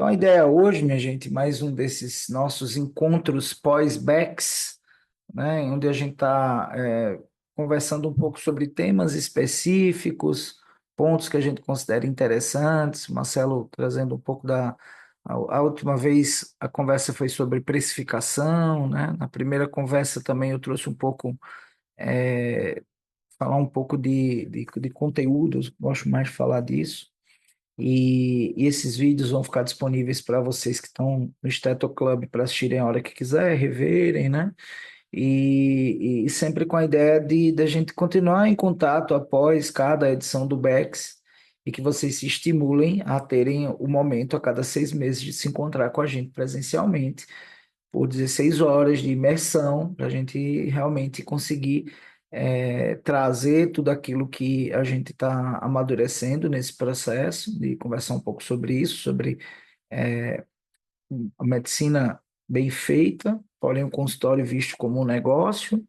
Então, a ideia hoje, minha gente, mais um desses nossos encontros pós-BECS, né, onde a gente está conversando um pouco sobre temas específicos, pontos que a gente considera interessantes. Marcelo trazendo um pouco da. A última vez a conversa foi sobre precificação, né? Na primeira conversa também eu trouxe um pouco, eh, falar um pouco de conteúdos, gosto mais de falar disso. E esses vídeos vão ficar disponíveis para vocês que estão no Esteto Club para assistirem a hora que quiser, reverem, né? E sempre com a ideia de a gente continuar em contato após cada edição do BEX e que vocês se estimulem a terem o momento a cada 6 meses de se encontrar com a gente presencialmente por 16 horas de imersão, para a gente realmente conseguir trazer tudo aquilo que a gente está amadurecendo nesse processo, de conversar um pouco sobre isso, sobre eh, a medicina bem feita, porém o consultório visto como um negócio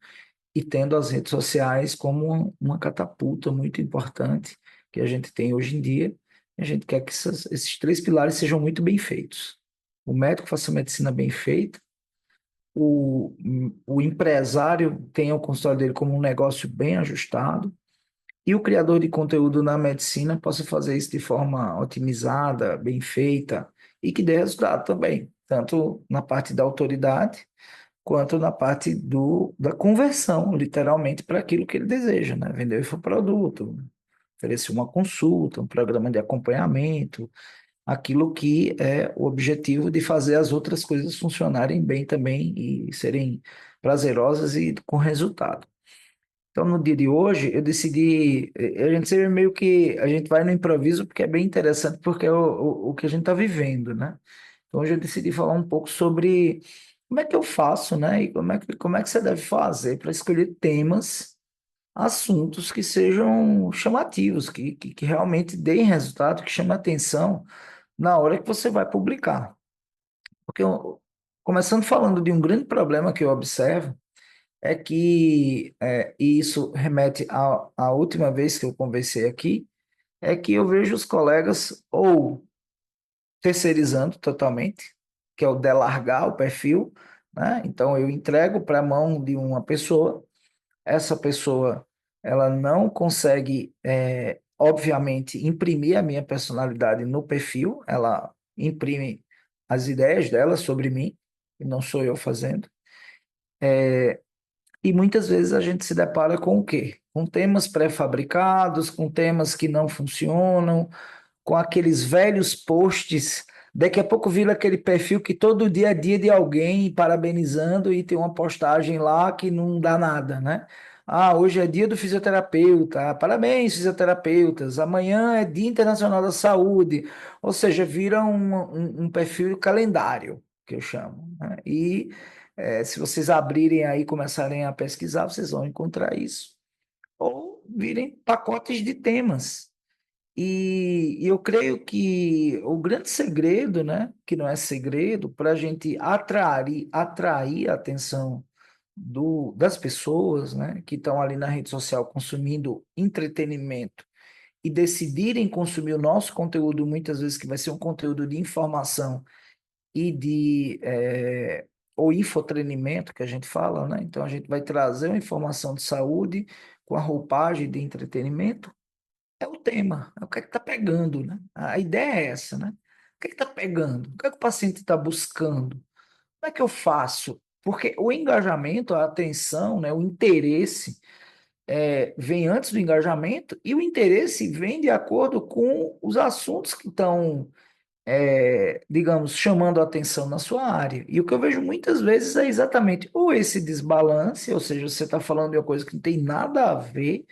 e tendo as redes sociais como uma catapulta muito importante que a gente tem hoje em dia. A gente quer que esses três pilares sejam muito bem feitos. O médico faça medicina bem feita, o, o empresário tenha o consultório dele como um negócio bem ajustado e o criador de conteúdo na medicina possa fazer isso de forma otimizada, bem feita e que dê resultado também, tanto na parte da autoridade quanto na parte da conversão, literalmente, para aquilo que ele deseja, né? Vender o infoproduto, oferecer uma consulta, um programa de acompanhamento, aquilo que é o objetivo de fazer as outras coisas funcionarem bem também e serem prazerosas e com resultado. Então, no dia de hoje, eu decidi, a gente sempre meio que, a gente vai no improviso porque é bem interessante, porque é o que a gente está vivendo, né? Então, hoje eu decidi falar um pouco sobre como é que eu faço, né? E como é que você deve fazer para escolher temas, assuntos que sejam chamativos, que realmente deem resultado, que chamem atenção na hora que você vai publicar. Porque, começando falando de um grande problema que eu observo, é que, e isso remete à última vez que eu conversei aqui, é que eu vejo os colegas ou terceirizando totalmente, que é o delargar o perfil, né? Então eu entrego para a mão de uma pessoa, essa pessoa ela não consegue, obviamente, imprimir a minha personalidade no perfil, ela imprime as ideias dela sobre mim, e não sou eu fazendo. E muitas vezes a gente se depara com o quê? Com temas pré-fabricados, com temas que não funcionam, com aqueles velhos posts. Daqui a pouco vira aquele perfil que todo dia é dia de alguém parabenizando e tem uma postagem lá que não dá nada, né? Ah, hoje é dia do fisioterapeuta. Parabéns, fisioterapeutas. Amanhã é Dia Internacional da Saúde. Ou seja, vira um perfil calendário, que eu chamo, né? E se vocês abrirem aí e começarem a pesquisar, vocês vão encontrar isso. Ou virem pacotes de temas. E eu creio que o grande segredo, né, que não é segredo, para a gente atrair a atenção das pessoas, né, que estão ali na rede social consumindo entretenimento e decidirem consumir o nosso conteúdo, muitas vezes que vai ser um conteúdo de informação e ou infotenimento, que a gente fala, né? Então a gente vai trazer uma informação de saúde com a roupagem de entretenimento, é o tema, é o que é que está pegando, né? A ideia é essa, né? O que é que está pegando? O que é que o paciente está buscando? Como é que eu faço? Porque o engajamento, a atenção, né, o interesse vem antes do engajamento e o interesse vem de acordo com os assuntos que estão, digamos, chamando a atenção na sua área. E o que eu vejo muitas vezes é exatamente ou esse desbalance, ou seja, você está falando de uma coisa que não tem nada a ver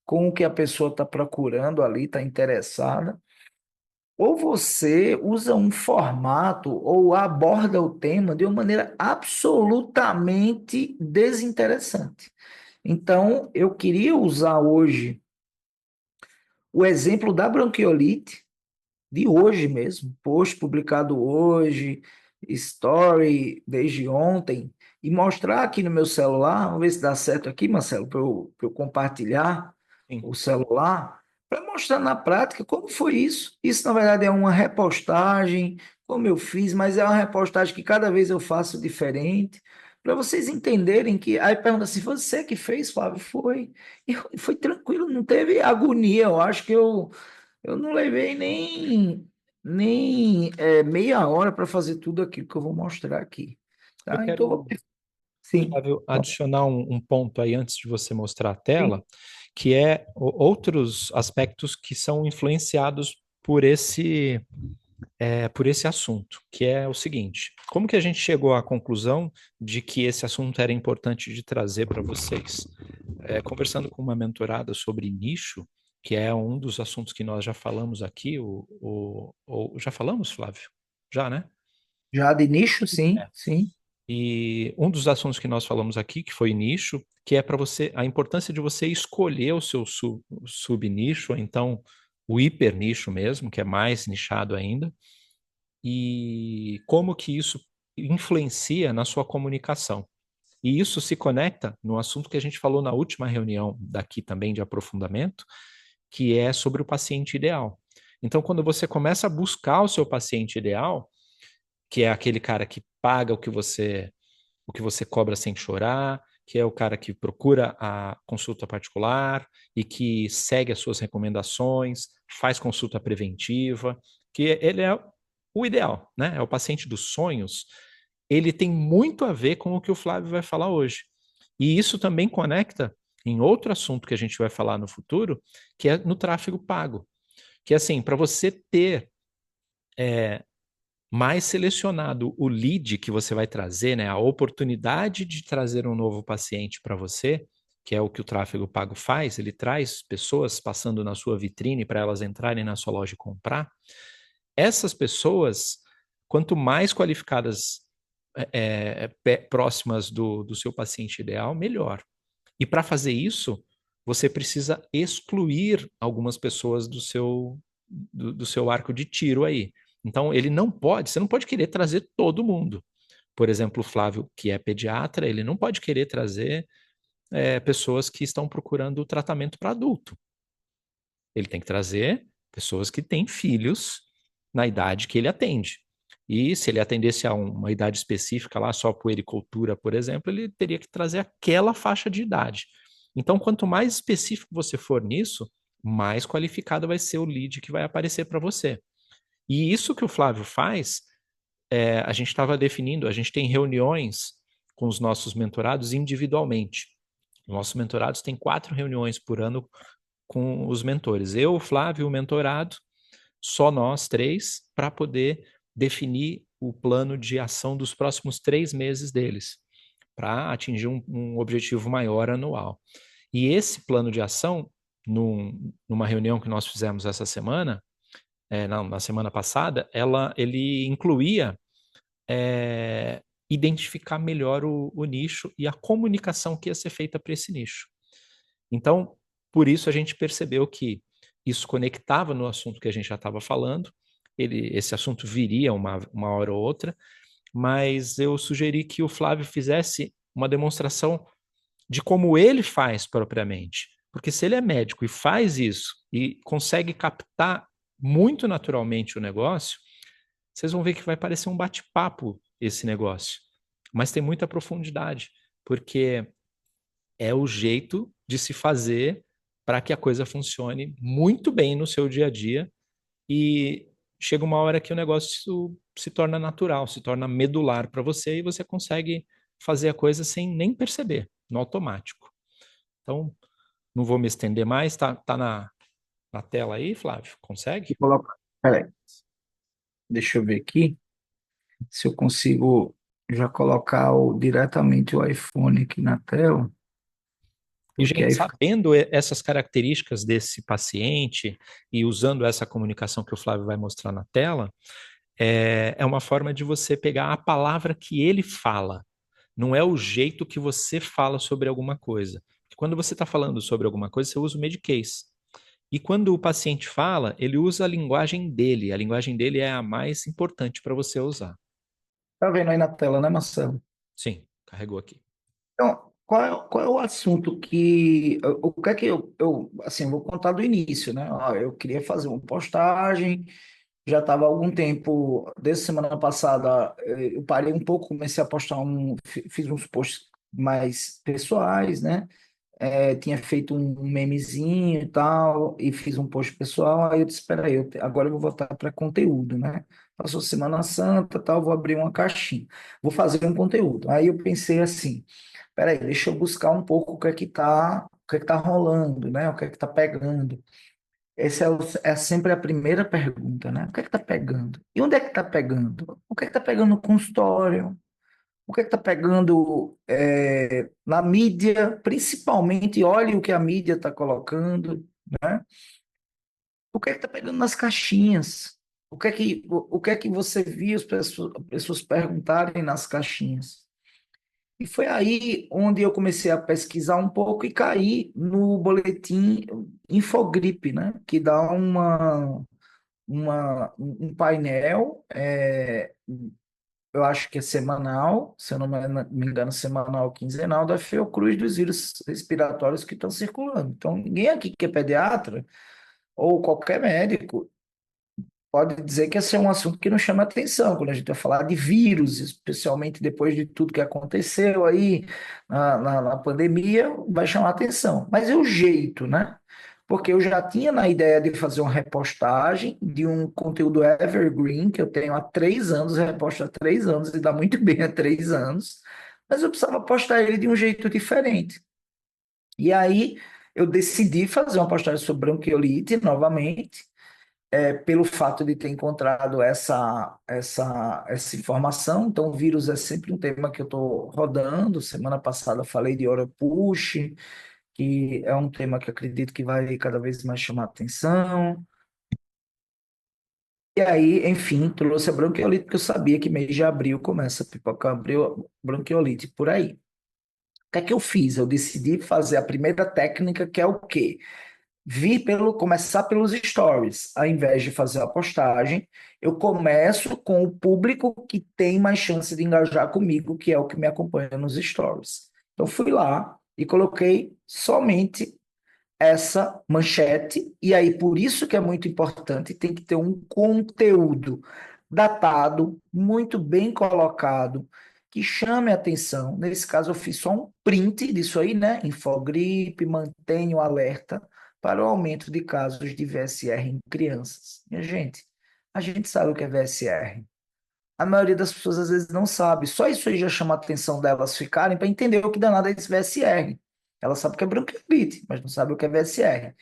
com o que a pessoa está procurando ali, está interessada, ou você usa um formato ou aborda o tema de uma maneira absolutamente desinteressante. Então, eu queria usar hoje o exemplo da bronquiolite, de hoje mesmo, post publicado hoje, story desde ontem, e mostrar aqui no meu celular, vamos ver se dá certo aqui, Marcelo, para eu compartilhar Sim. o celular, para mostrar na prática como foi isso. Isso, na verdade, é uma repostagem, como eu fiz, mas é uma repostagem que cada vez eu faço diferente, para vocês entenderem que. Aí pergunta assim: você que fez, Flávio? Foi. E foi tranquilo, não teve agonia. Eu acho que eu não levei nem meia hora para fazer tudo aquilo que eu vou mostrar aqui. Eu Tá? Então, quero, sim. Flávio, adicionar um ponto aí antes de você mostrar a tela, que é outros aspectos que são influenciados por esse assunto, que é o seguinte: como que a gente chegou à conclusão de que esse assunto era importante de trazer para vocês? Conversando com uma mentorada sobre nicho, que é um dos assuntos que nós já falamos aqui, já falamos, Flávio? Já, né? Já de nicho, sim, sim. E um dos assuntos que nós falamos aqui, que foi nicho, que é para você, a importância de você escolher o seu sub-nicho, ou então o hiper nicho mesmo, que é mais nichado ainda, e como que isso influencia na sua comunicação. E isso se conecta no assunto que a gente falou na última reunião daqui também de aprofundamento, que é sobre o paciente ideal. Então, quando você começa a buscar o seu paciente ideal, que é aquele cara que paga o que você cobra sem chorar, que é o cara que procura a consulta particular e que segue as suas recomendações, faz consulta preventiva, que ele é o ideal, né? É o paciente dos sonhos. Ele tem muito a ver com o que o Flávio vai falar hoje. E isso também conecta em outro assunto que a gente vai falar no futuro, que é no tráfego pago. Que é assim, para você ter mais selecionado o lead que você vai trazer, né, a oportunidade de trazer um novo paciente para você, que é o que o tráfego pago faz, ele traz pessoas passando na sua vitrine para elas entrarem na sua loja e comprar. Essas pessoas, quanto mais qualificadas, próximas do seu paciente ideal, melhor. E para fazer isso, você precisa excluir algumas pessoas do seu arco de tiro aí. Então, você não pode querer trazer todo mundo. Por exemplo, o Flávio, que é pediatra, ele não pode querer trazer pessoas que estão procurando tratamento para adulto. Ele tem que trazer pessoas que têm filhos na idade que ele atende. E se ele atendesse a uma idade específica lá, só puericultura, por exemplo, ele teria que trazer aquela faixa de idade. Então, quanto mais específico você for nisso, mais qualificado vai ser o lead que vai aparecer para você. E isso que o Flávio faz, a gente estava definindo, a gente tem reuniões com os nossos mentorados individualmente. Nossos mentorados têm 4 reuniões por ano com os mentores. Eu, o Flávio, o mentorado, só nós três, para poder definir o plano de ação dos próximos 3 meses deles, para atingir um objetivo maior anual. E esse plano de ação, numa reunião que nós fizemos essa semana, não, na semana passada, ele incluía identificar melhor o nicho e a comunicação que ia ser feita para esse nicho. Então, por isso a gente percebeu que isso conectava no assunto que a gente já estava falando. Esse assunto viria uma hora ou outra, mas eu sugeri que o Flávio fizesse uma demonstração de como ele faz propriamente. Porque se ele é médico e faz isso e consegue captar muito naturalmente o negócio, vocês vão ver que vai parecer um bate-papo esse negócio. Mas tem muita profundidade, porque é o jeito de se fazer para que a coisa funcione muito bem no seu dia a dia e chega uma hora que o negócio se torna natural, se torna medular para você e você consegue fazer a coisa sem nem perceber, no automático. Então, não vou me estender mais, tá na tela aí, Flávio? Consegue? Peraí, deixa eu ver aqui se eu consigo já colocar diretamente o iPhone aqui na tela, E, porque gente, aí fica. sabendo essas características desse paciente e usando essa comunicação que o Flávio vai mostrar na tela, é uma forma de você pegar a palavra que ele fala, não é o jeito que você fala sobre alguma coisa. Porque quando você está falando sobre alguma coisa, você usa o Medicase. E quando o paciente fala, ele usa a linguagem dele. A linguagem dele é a mais importante para você usar. Tá vendo aí na tela, né, Marcelo? Sim, carregou aqui. Então, qual é o assunto que, o que é que assim, vou contar do início, né? Ó, eu queria fazer uma postagem, já estava há algum tempo, desde semana passada, eu parei um pouco, comecei a postar fiz uns posts mais pessoais, né? Tinha feito um memezinho e tal, e fiz um post pessoal, aí eu disse, espera aí, agora eu vou voltar para conteúdo, né? Passou Semana Santa, tal, vou abrir uma caixinha, vou fazer um conteúdo. Aí eu pensei assim, espera aí, deixa eu buscar um pouco o que é que tá rolando, né? O que é que tá pegando. Essa é sempre a primeira pergunta, né? O que é que tá pegando? E onde é que tá pegando? O que é que tá pegando no consultório? O que é que está pegando na mídia, principalmente, olhe o que a mídia está colocando, né? O que é que está pegando nas caixinhas? O que é que você viu as pessoas perguntarem nas caixinhas? E foi aí onde eu comecei a pesquisar um pouco e caí no boletim Infogripe, né? Que dá um painel eu acho que é semanal, se eu não me engano, semanal ou quinzenal, da Fiocruz dos vírus respiratórios que estão circulando. Então, ninguém aqui que é pediatra ou qualquer médico pode dizer que esse é um assunto que não chama atenção quando a gente vai falar de vírus, especialmente depois de tudo que aconteceu aí na pandemia, vai chamar atenção. Mas é o jeito, né? Porque eu já tinha na ideia de fazer uma repostagem de um conteúdo evergreen, que eu tenho há 3 anos, eu reposto há 3 anos e dá muito bem há 3 anos, mas eu precisava postar ele de um jeito diferente. E aí eu decidi fazer uma postagem sobre bronquiolite novamente, pelo fato de ter encontrado essa informação. Então, o vírus é sempre um tema que eu estou rodando. Semana passada eu falei de Oropush, que é um tema que eu acredito que vai cada vez mais chamar atenção. E aí, enfim, trouxe a bronquiolite, porque eu sabia que mês de abril começa a pipocar bronquiolite por aí. O que é que eu fiz? Eu decidi fazer a primeira técnica, que é o quê? Começar pelos stories, ao invés de fazer a postagem, eu começo com o público que tem mais chance de engajar comigo, que é o que me acompanha nos stories. Então fui lá e coloquei somente essa manchete, e aí por isso que é muito importante, tem que ter um conteúdo datado, muito bem colocado, que chame a atenção. Nesse caso, eu fiz só um print disso aí, né? Infogripe, mantenha o alerta para o aumento de casos de VSR em crianças. Minha gente, a gente sabe o que é VSR. A maioria das pessoas às vezes não sabe. Só isso aí já chama a atenção delas ficarem para entender o que danado é esse VSR. Ela sabe o que é bronquiolite, mas não sabe o que é VSR.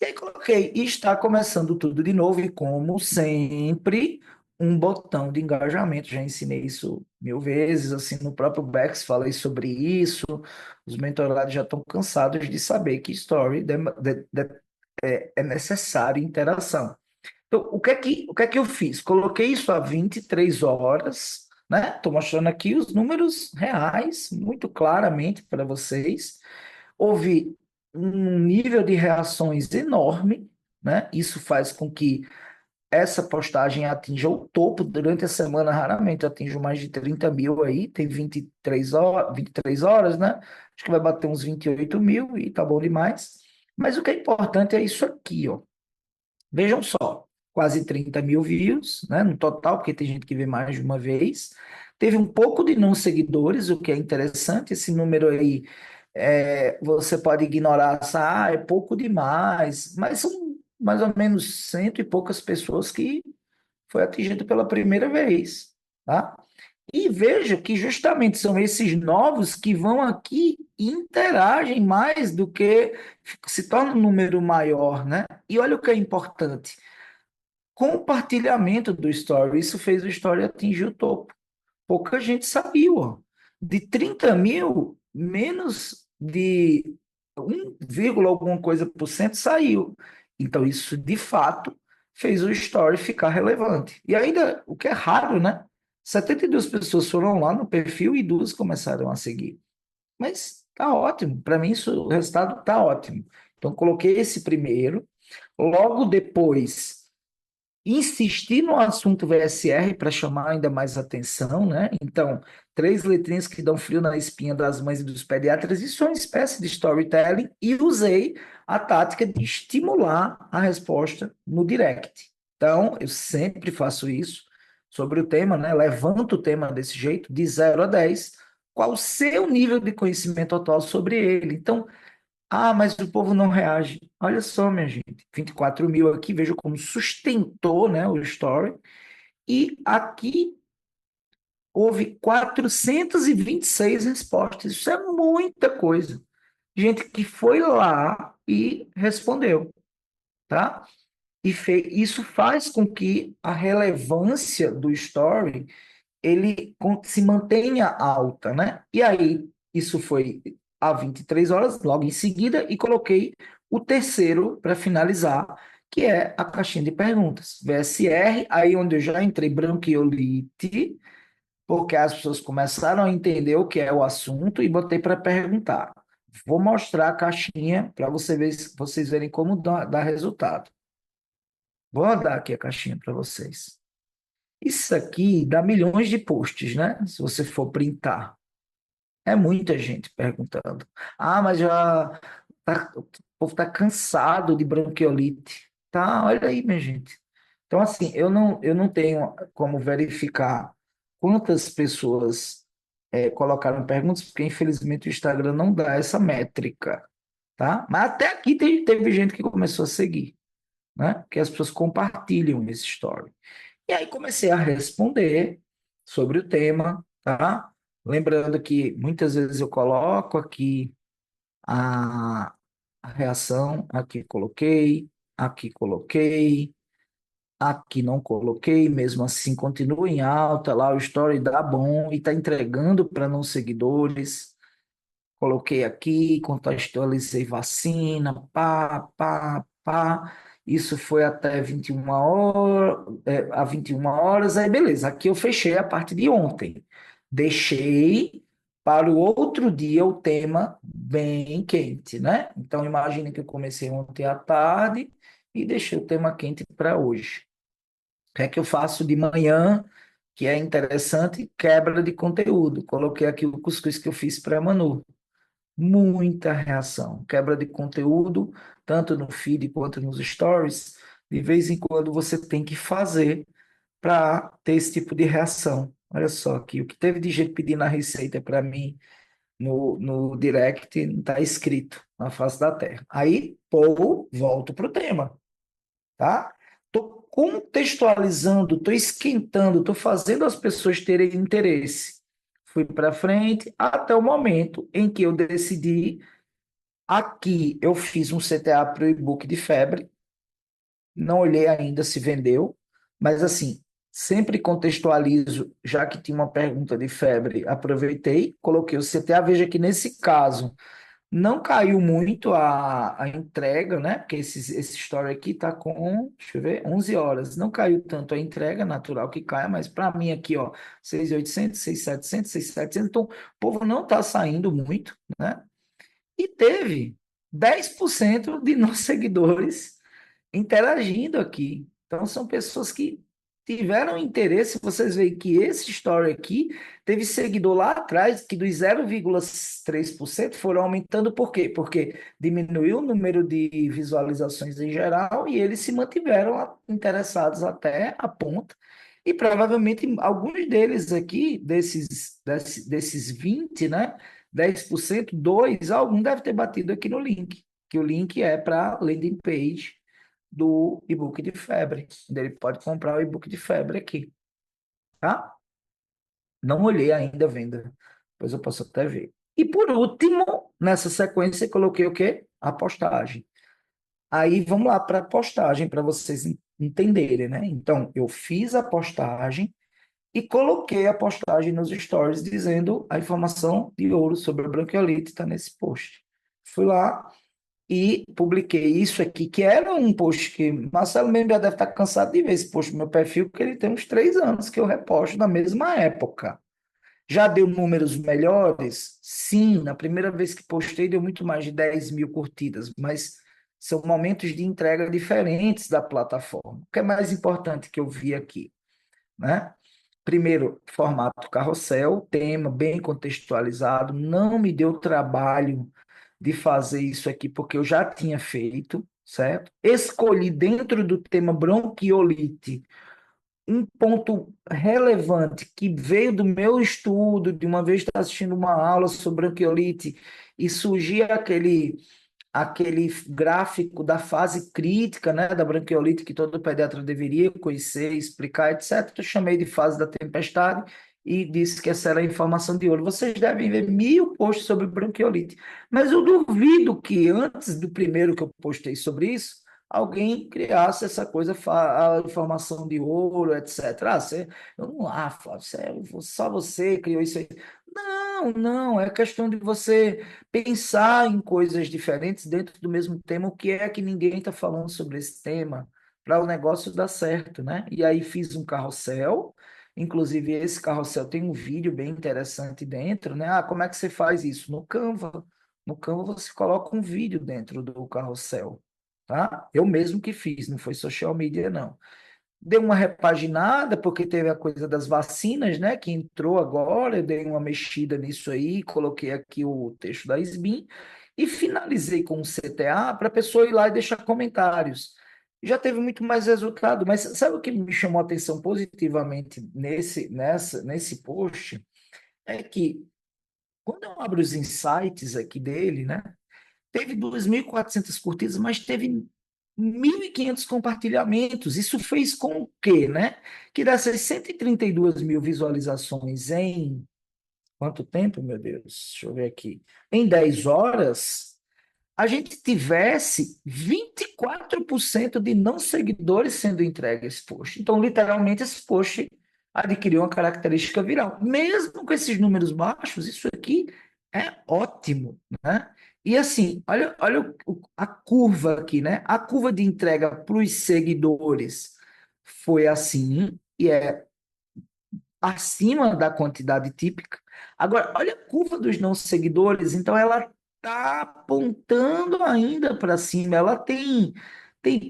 E aí coloquei, e está começando tudo de novo, e como sempre, um botão de engajamento. Já ensinei isso 1000 vezes, assim, no próprio Bex falei sobre isso. Os mentorados já estão cansados de saber que story é necessário interação. Então, o que é que eu fiz? Coloquei isso a 23 horas, né? Estou mostrando aqui os números reais, muito claramente para vocês. Houve um nível de reações enorme, né? Isso faz com que essa postagem atinja o topo durante a semana, raramente eu atinjo mais de 30 mil aí, tem 23 horas, né? Acho que vai bater uns 28 mil e tá bom demais. Mas o que é importante é isso aqui, ó. Vejam só, quase 30 mil views, né, no total, porque tem gente que vê mais de uma vez. Teve um pouco de não seguidores, o que é interessante. Esse número aí, você pode ignorar, é pouco demais, mas são mais ou menos cento e poucas pessoas que foi atingido pela primeira vez, tá? E veja que justamente são esses novos que vão aqui e interagem mais do que se torna um número maior, né? E olha o que é importante. Compartilhamento do story. Isso fez o story atingir o topo. Pouca gente sabia, ó. De 30 mil, menos de 1, alguma coisa por cento saiu. Então, isso de fato fez o story ficar relevante. E ainda, o que é raro, né? 72 pessoas foram lá no perfil e duas começaram a seguir. Mas tá ótimo. Para mim, isso, o resultado tá ótimo. Então, coloquei esse primeiro. Logo depois. insistir no assunto VSR para chamar ainda mais atenção, né? Então, três letrinhas que dão frio na espinha das mães e dos pediatras, isso é uma espécie de storytelling, e usei a tática de estimular a resposta no direct. Então, eu sempre faço isso sobre o tema, né? Levanto o tema desse jeito, de 0 a 10, qual o seu nível de conhecimento atual sobre ele. Então, mas o povo não reage. Olha só, minha gente, 24 mil aqui, veja como sustentou, né, o story. E aqui houve 426 respostas. Isso é muita coisa. Gente que foi lá e respondeu, tá? Isso faz com que a relevância do story ele se mantenha alta, né? E aí, isso foi a 23 horas, logo em seguida, e coloquei o terceiro para finalizar, que é a caixinha de perguntas. VSR, aí onde eu já entrei bronquiolite, porque as pessoas começaram a entender o que é o assunto e botei para perguntar. Vou mostrar a caixinha para vocês verem como dá resultado. Vou dar aqui a caixinha para vocês. Isso aqui dá milhões de posts, né? Se você for printar. É muita gente perguntando. Mas o povo está cansado de bronquiolite. Tá, olha aí, minha gente. Então, assim, eu não tenho como verificar quantas pessoas colocaram perguntas, porque infelizmente o Instagram não dá essa métrica, tá? Mas até aqui teve gente que começou a seguir, né? Porque as pessoas compartilham esse story. E aí comecei a responder sobre o tema, tá? Lembrando que muitas vezes eu coloco aqui a, a reação, aqui coloquei, aqui não coloquei, mesmo assim continua em alta, lá o story dá bom e está entregando para não seguidores. Coloquei aqui, contextualizei vacina, pá, pá, pá. Isso foi até 21 horas, a 21 horas, aí beleza. Aqui eu fechei a parte de ontem. Deixei para o outro dia o tema bem quente, né? Então imagine que eu comecei ontem à tarde e deixei o tema quente para hoje. O que é que eu faço de manhã, que é interessante? Quebra de conteúdo. Coloquei aqui o cuscuz que eu fiz para a Manu. Muita reação, quebra de conteúdo, tanto no feed quanto nos stories. De vez em quando você tem que fazer para ter esse tipo de reação. Olha só aqui, o que teve de gente pedindo a receita para mim no direct não está escrito na face da terra. Aí, pô, volto para o tema, tá? Estou contextualizando, estou esquentando, estou fazendo as pessoas terem interesse. Fui para frente até o momento em que eu decidi. Aqui eu fiz um CTA para o e-book de febre, não olhei ainda se vendeu, mas assim, sempre contextualizo, já que tinha uma pergunta de febre, aproveitei, coloquei o CTA. Veja que nesse caso não caiu muito a entrega, né? Porque esse story aqui está com, deixa eu ver, 11 horas. Não caiu tanto a entrega, natural que caia, mas para mim aqui, ó, 6.800, 6.700, 6.700, então o povo não está saindo muito, né? E teve 10% de nossos seguidores interagindo aqui. Então, são pessoas que tiveram interesse. Vocês veem que esse story aqui teve seguidor lá atrás, que dos 0,3% foram aumentando. Por quê? Porque diminuiu o número de visualizações em geral e eles se mantiveram interessados até a ponta. E provavelmente alguns deles aqui, desses 20, né? 10%, dois, algum deve ter batido aqui no link, que o link é para a landing page do e-book de febre. Ele pode comprar o e-book de febre aqui, tá? Não olhei ainda a venda, depois eu posso até ver. E por último, nessa sequência, coloquei o quê? A postagem. Aí vamos lá para a postagem, para vocês entenderem, né? Então, eu fiz a postagem e coloquei a postagem nos stories dizendo a informação de ouro sobre a bronquiolite está nesse post. Fui lá e publiquei isso aqui, que era um post que Marcelo mesmo já deve estar cansado de ver esse post no meu perfil, porque ele tem uns 3 anos que eu reposto na mesma época. Já deu números melhores? Sim, na primeira vez que postei deu muito mais de 10 mil curtidas, mas São momentos de entrega diferentes da plataforma. O que é mais importante que eu vi aqui, né? Primeiro, formato carrossel, tema bem contextualizado, não me deu trabalho de fazer isso aqui, porque eu já tinha feito, certo? Escolhi dentro do tema bronquiolite um ponto relevante que veio do meu estudo, de uma vez estar assistindo uma aula sobre bronquiolite e surgia aquele gráfico da fase crítica, né, da bronquiolite que todo pediatra deveria conhecer, explicar, etc. Eu chamei de fase da tempestade e disse que essa era a informação de ouro. Vocês devem ver 1.000 posts sobre bronquiolite, mas eu duvido que antes do primeiro que eu postei sobre isso, alguém criasse essa coisa, a informação de ouro, etc. Eu não, Flávio, só você criou isso aí. Não, não, é questão de você pensar em coisas diferentes dentro do mesmo tema, o que é que ninguém está falando sobre esse tema, para o negócio dar certo, né? E aí fiz um carrossel, inclusive esse carrossel tem um vídeo bem interessante dentro, né? Ah, como é que você faz isso? No Canva. No Canva você coloca um vídeo dentro do carrossel, tá? Eu mesmo que fiz, não foi social media, não. Dei uma repaginada, porque teve a coisa das vacinas, né, que entrou agora, eu dei uma mexida nisso aí, coloquei aqui o texto da SBIM e finalizei com o CTA para a pessoa ir lá e deixar comentários. Já teve muito mais resultado, mas sabe o que me chamou a atenção positivamente nesse post? É que quando eu abro os insights aqui dele, né, teve 2.400 curtidas, mas teve 1.500 compartilhamentos. Isso fez com o quê, né? Que dessas 132 mil visualizações em quanto tempo, meu Deus? Deixa eu ver aqui. Em 10 horas, a gente tivesse 24% de não seguidores sendo entregue a esse post. Então, literalmente, esse post adquiriu uma característica viral. Mesmo com esses números baixos, isso aqui é ótimo, né? E assim, olha a curva aqui, né? A curva de entrega para os seguidores foi assim, e é acima da quantidade típica. Agora, olha a curva dos não seguidores, então ela está apontando ainda para cima, ela tem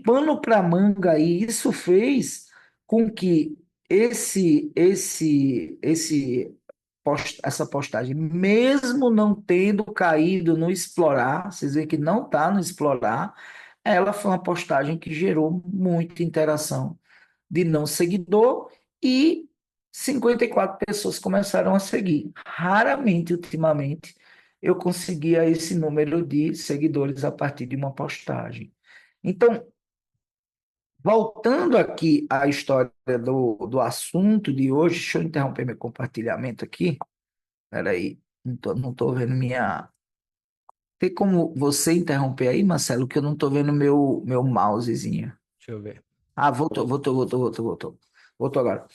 pano para manga aí. Isso fez com que essa postagem, mesmo não tendo caído no explorar, vocês veem que não está no explorar, ela foi uma postagem que gerou muita interação de não seguidor e 54 pessoas começaram a seguir. Raramente, ultimamente, eu conseguia esse número de seguidores a partir de uma postagem. Então, voltando aqui à história do assunto de hoje, deixa eu interromper meu compartilhamento aqui. Espera aí, não tô vendo minha. Tem como você interromper aí, Marcelo, que eu não estou vendo meu mousezinho. Deixa eu ver. Ah, voltou. Voltou agora.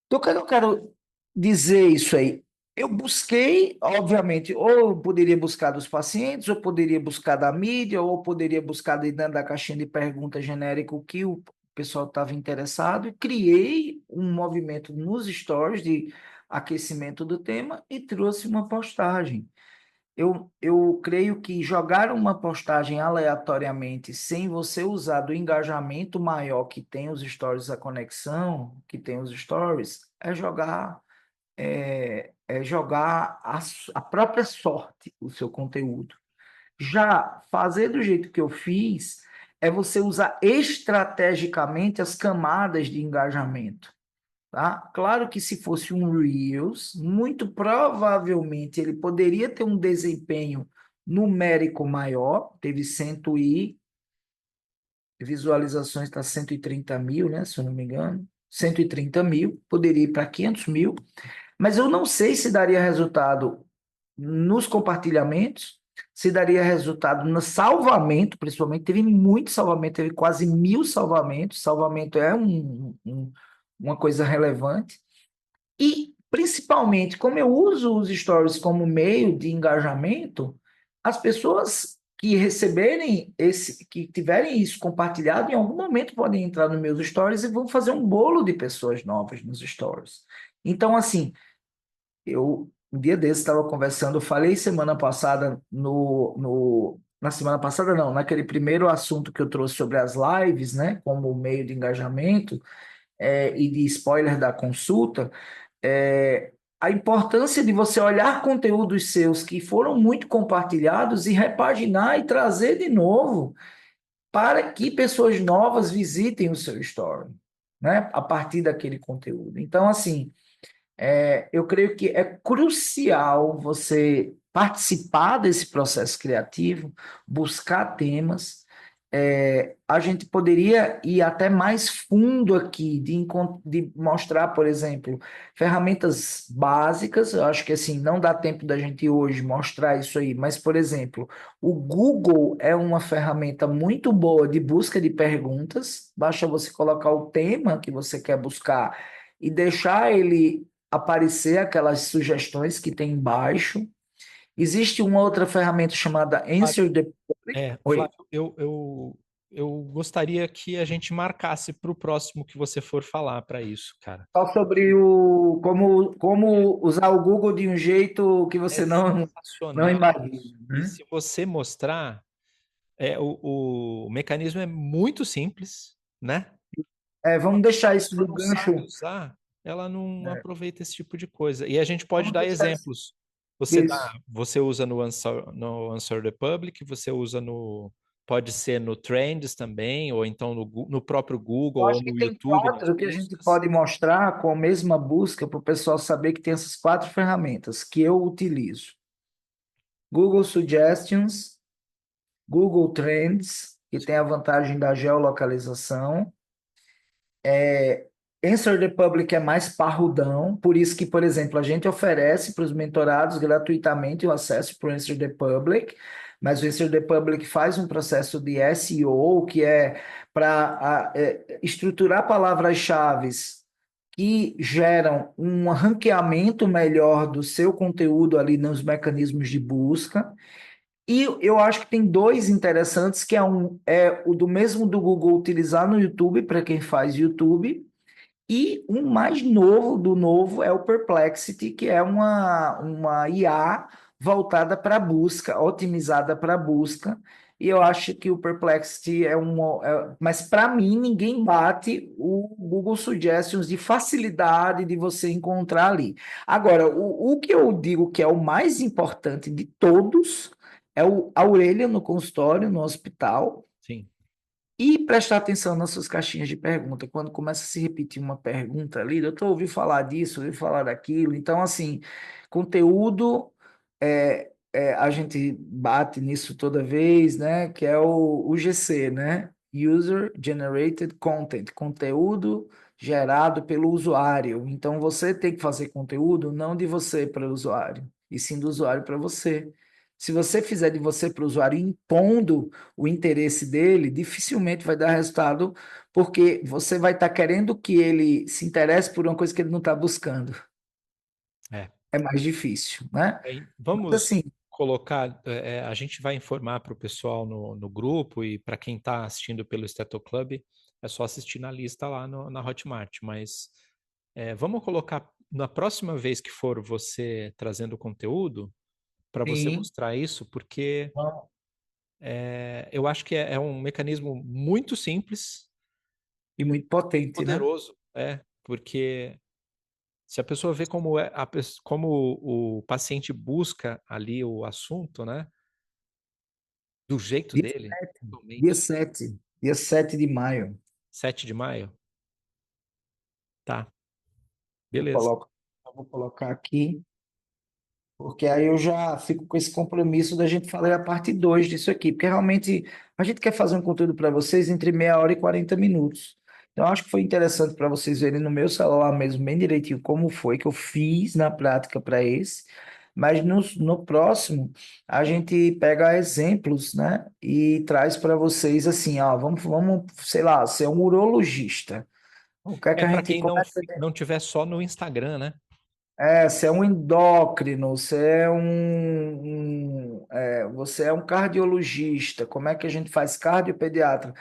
Então, o que eu quero dizer isso aí? Eu busquei, obviamente, ou eu poderia buscar dos pacientes, ou poderia buscar da mídia, ou poderia buscar dentro da caixinha de perguntas genérica o que o pessoal estava interessado, e criei um movimento nos stories de aquecimento do tema e trouxe uma postagem. Eu creio que jogar uma postagem aleatoriamente, sem você usar do engajamento maior que tem os stories, a conexão que tem os stories, é jogar a própria sorte, o seu conteúdo. Já fazer do jeito que eu fiz é você usar estrategicamente as camadas de engajamento. Tá? Claro que se fosse um Reels, muito provavelmente ele poderia ter um desempenho numérico maior, teve 100 e visualizações, está 130 mil, né, se eu não me engano, 130 mil, poderia ir para 500 mil, mas eu não sei se daria resultado nos compartilhamentos, se daria resultado no salvamento, principalmente, teve muito salvamento, teve quase 1.000 salvamentos, salvamento é uma coisa relevante, e, principalmente, como eu uso os stories como meio de engajamento, as pessoas que receberem que tiverem isso compartilhado, em algum momento podem entrar nos meus stories e vão fazer um bolo de pessoas novas nos stories. Então, assim, um dia desses estava conversando, eu falei semana passada na semana passada, não, naquele primeiro assunto que eu trouxe sobre as lives, né, como meio de engajamento, e de spoiler da consulta, é, a importância de você olhar conteúdos seus que foram muito compartilhados e repaginar e trazer de novo para que pessoas novas visitem o seu story, né, a partir daquele conteúdo. Então, assim, eu creio que é crucial você participar desse processo criativo, buscar temas. A gente poderia ir até mais fundo aqui, de mostrar, por exemplo, ferramentas básicas. Eu acho que assim, não dá tempo da gente hoje mostrar isso aí, mas, por exemplo, o Google é uma ferramenta muito boa de busca de perguntas. Basta você colocar o tema que você quer buscar e deixar ele aparecer aquelas sugestões que tem embaixo. Existe uma outra ferramenta chamada Answer the Public. Oi. Flávio, eu gostaria que a gente marcasse para o próximo que você for falar para isso, cara. Só sobre como usar o Google de um jeito que É você não sensacional imagina, isso. E né? se você mostrar, o mecanismo é muito simples, né? Vamos deixar A isso pessoa do não sabe gancho. usar, ela não né? aproveita esse tipo de coisa. E a gente pode Vamos dar deixar exemplos. isso. Você usa no Answer the Public, você usa pode ser no Trends também, ou então no próprio Google Eu ou acho que no tem YouTube, nas quatro que a gente buscas. pode mostrar com a mesma busca para o pessoal saber que tem essas quatro ferramentas que eu utilizo. Google Suggestions, Google Trends, que tem a vantagem da geolocalização. Answer the Public é mais parrudão, por isso que, por exemplo, a gente oferece para os mentorados gratuitamente o acesso para o Answer the Public, mas o Answer the Public faz um processo de SEO, que é para estruturar palavras-chave que geram um ranqueamento melhor do seu conteúdo ali nos mecanismos de busca. E eu acho que tem dois interessantes, que é o do mesmo do Google utilizar no YouTube, para quem faz YouTube, e um mais novo do novo é o Perplexity, que é uma IA voltada para busca, otimizada para busca. E eu acho que o Perplexity mas para mim, ninguém bate o Google Suggestions de facilidade de você encontrar ali. Agora, o que eu digo que é o mais importante de todos é a orelha no consultório, no hospital, Sim. e prestar atenção nas suas caixinhas de pergunta. Quando começa a se repetir uma pergunta ali, doutor, ouvi falar disso, ouvi falar daquilo. Então, assim, conteúdo, a gente bate nisso toda vez, né? Que é o UGC, né? User Generated Content, conteúdo gerado pelo usuário. Então, você tem que fazer conteúdo não de você para o usuário, e sim do usuário para você. Se você fizer de você para o usuário impondo o interesse dele, dificilmente vai dar resultado, porque você vai estar querendo que ele se interesse por uma coisa que ele não está buscando. É. É mais difícil, né? Mas Vamos assim, colocar, a gente vai informar para o pessoal no grupo e para quem está assistindo pelo Esteto Club, é só assistir na lista lá na Hotmart. Mas vamos colocar na próxima vez que for você trazendo conteúdo, para você sim, mostrar isso, porque bom, eu acho que é um mecanismo muito simples e muito e potente, né? poderoso, porque se a pessoa vê como como o paciente busca ali o assunto, né, do jeito Dia dele, 7, dia realmente. 7, dia 7 de maio. 7 de maio? Tá, Eu beleza. coloco, eu vou colocar aqui. Porque aí eu já fico com esse compromisso da gente fazer a parte 2 disso aqui, porque realmente a gente quer fazer um conteúdo para vocês entre meia hora e 40 minutos. Então, acho que foi interessante para vocês verem no meu celular mesmo, bem direitinho, como foi que eu fiz na prática para esse. Mas no próximo, a gente pega exemplos, né? E traz para vocês assim, ó, vamos, sei lá, ser um urologista. O que é que a Para gente quem começa? não tiver só no Instagram, né? Você é um endócrino, você é um cardiologista. Como é que a gente faz cardiopediatra?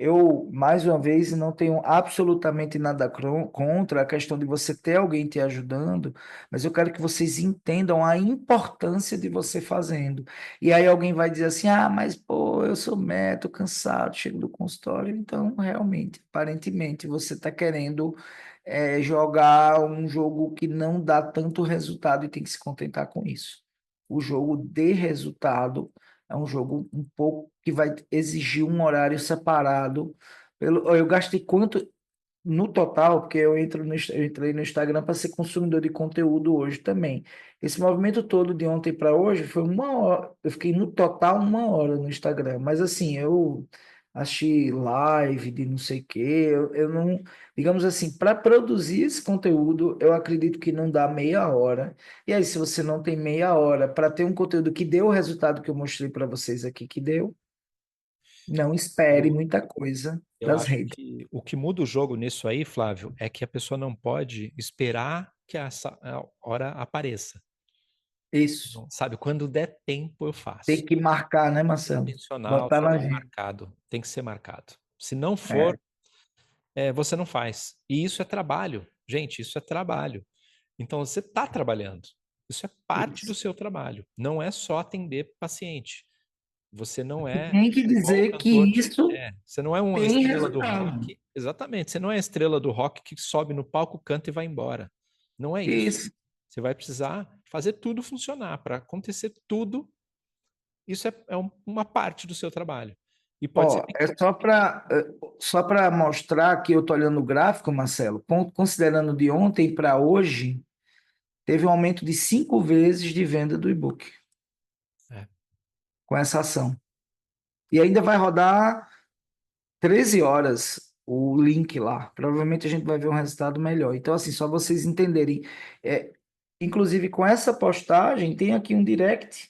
eu, mais uma vez, não tenho absolutamente nada contra a questão de você ter alguém te ajudando, mas eu quero que vocês entendam a importância de você fazendo. E aí alguém vai dizer assim: ah, mas pô, eu sou médico, cansado, chego do consultório. Então, realmente, aparentemente, você está querendo jogar um jogo que não dá tanto resultado e tem que se contentar com isso. O jogo de resultado é um jogo um pouco que vai exigir um horário separado. Eu gastei quanto no total, porque eu entrei no Instagram para ser consumidor de conteúdo hoje também. Esse movimento todo de ontem para hoje foi 1 hora. Eu fiquei no total 1 hora no Instagram. Mas assim, eu assisti live de não sei o quê. Eu não, digamos assim, para produzir esse conteúdo, eu acredito que não dá meia hora. E aí, se você não tem meia hora para ter um conteúdo que deu o resultado que eu mostrei para vocês aqui, que deu, não espere Eu, muita coisa eu das acho redes. que o que muda o jogo nisso aí, Flávio, é que a pessoa não pode esperar que essa a hora apareça. Isso. Não, sabe, quando der tempo eu Tem faço. que marcar, né, Marcelo? Intencional, Botar na fazer agenda. marcado. Tem que ser marcado. Se não for, É, você não faz. E isso é trabalho. Gente, isso é trabalho. Então você está trabalhando. Isso é parte do isso. seu trabalho. Não é só atender paciente. Você não é Tem que igual o dizer que cantor. isso Você não é uma tem estrela do resultado. rock. Exatamente. Você não é a estrela do rock que sobe no palco, canta e vai embora. Não é isso. Isso. Você vai precisar fazer tudo funcionar. Para acontecer tudo, isso uma parte do seu trabalho. E pode ser Ó, é pequeno. só para mostrar que eu estou olhando o gráfico, Marcelo, considerando de ontem para hoje, teve um aumento de 5 vezes de venda do e-book É. com essa ação. E ainda vai rodar 13 horas o link lá. Provavelmente a gente vai ver um resultado melhor. Então, assim, só vocês entenderem. É, inclusive, com essa postagem, tem aqui um direct.